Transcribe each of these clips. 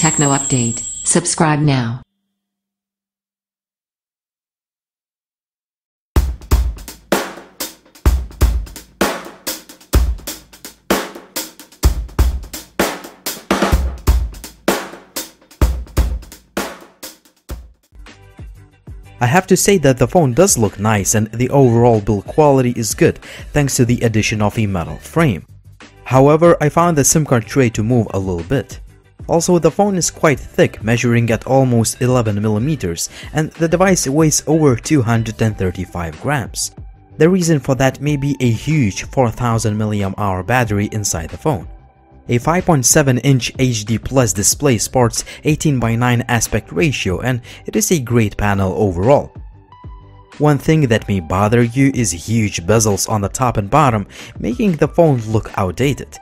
Techno update. Subscribe now. I have to say that the phone does look nice and the overall build quality is good thanks to the addition of a metal frame. However, I found the SIM card tray to move a little bit. Also, the phone is quite thick, measuring at almost 11 mm, and the device weighs over 235 grams. The reason for that may be a huge 4000 mAh battery inside the phone. A 5.7-inch HD Plus display sports 18:9 aspect ratio, and it is a great panel overall. One thing that may bother you is huge bezels on the top and bottom, making the phone look outdated.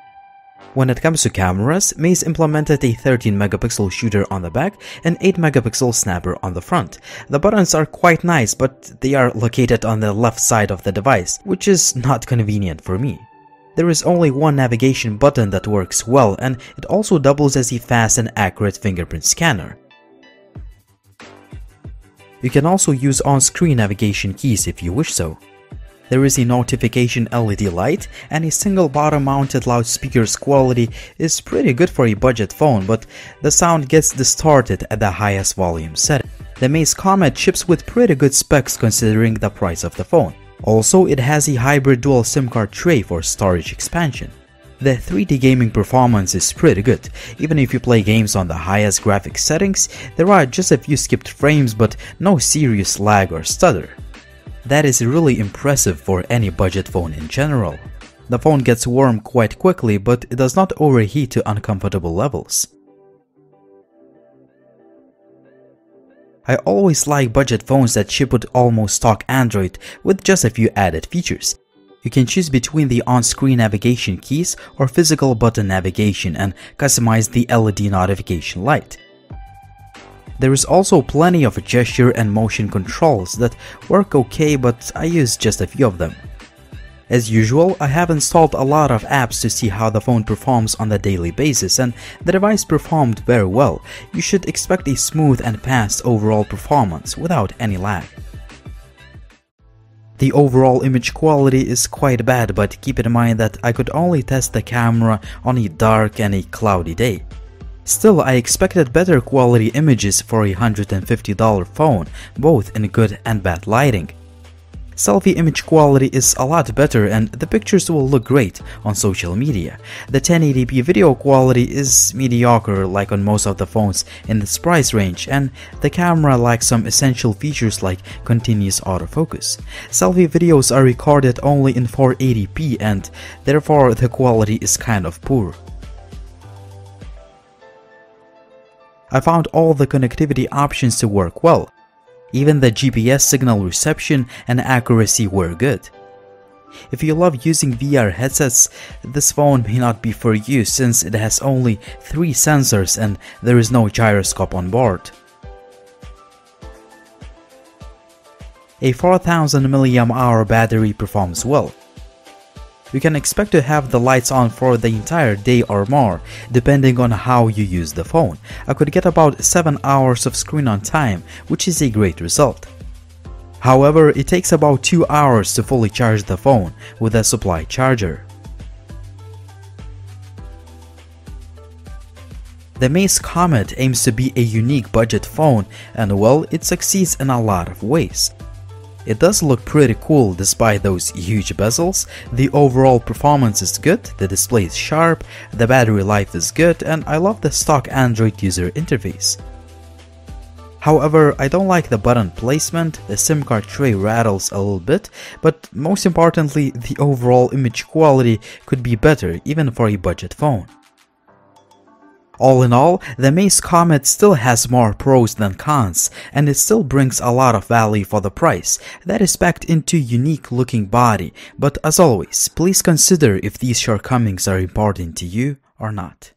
When it comes to cameras, Maze implemented a 13-megapixel shooter on the back and 8-megapixel snapper on the front. The buttons are quite nice, but they are located on the left side of the device, which is not convenient for me. There is only one navigation button that works well, and it also doubles as a fast and accurate fingerprint scanner. You can also use on-screen navigation keys if you wish so. There is a notification LED light, and a single bottom-mounted loudspeaker's quality is pretty good for a budget phone, but the sound gets distorted at the highest volume setting. The Maze Comet ships with pretty good specs considering the price of the phone. Also, it has a hybrid dual SIM card tray for storage expansion. The 3D gaming performance is pretty good. Even if you play games on the highest graphics settings, there are just a few skipped frames but no serious lag or stutter. That is really impressive for any budget phone in general. The phone gets warm quite quickly, but it does not overheat to uncomfortable levels. I always like budget phones that ship with almost stock Android with just a few added features. You can choose between the on-screen navigation keys or physical button navigation and customize the LED notification light. There is also plenty of gesture and motion controls that work okay, but I use just a few of them. As usual, I have installed a lot of apps to see how the phone performs on a daily basis, and the device performed very well. You should expect a smooth and fast overall performance without any lag. The overall image quality is quite bad, but keep in mind that I could only test the camera on a dark and a cloudy day. Still, I expected better quality images for a $150 phone, both in good and bad lighting. Selfie image quality is a lot better and the pictures will look great on social media. The 1080p video quality is mediocre like on most of the phones in this price range, and the camera lacks some essential features like continuous autofocus. Selfie videos are recorded only in 480p and therefore the quality is kind of poor. I found all the connectivity options to work well. Even the GPS signal reception and accuracy were good. If you love using VR headsets, this phone may not be for you since it has only 3 sensors and there is no gyroscope on board. A 4000 mAh battery performs well. You can expect to have the lights on for the entire day or more, depending on how you use the phone. I could get about 7 hours of screen on time, which is a great result. However, it takes about 2 hours to fully charge the phone with a supply charger. The Maze Comet aims to be a unique budget phone, and well, it succeeds in a lot of ways. It does look pretty cool despite those huge bezels. The overall performance is good, the display is sharp, the battery life is good, and I love the stock Android user interface. However, I don't like the button placement, the SIM card tray rattles a little bit, but most importantly, the overall image quality could be better even for a budget phone. All in all, the Maze Comet still has more pros than cons, and it still brings a lot of value for the price. That is packed into unique looking body, but as always, please consider if these shortcomings are important to you or not.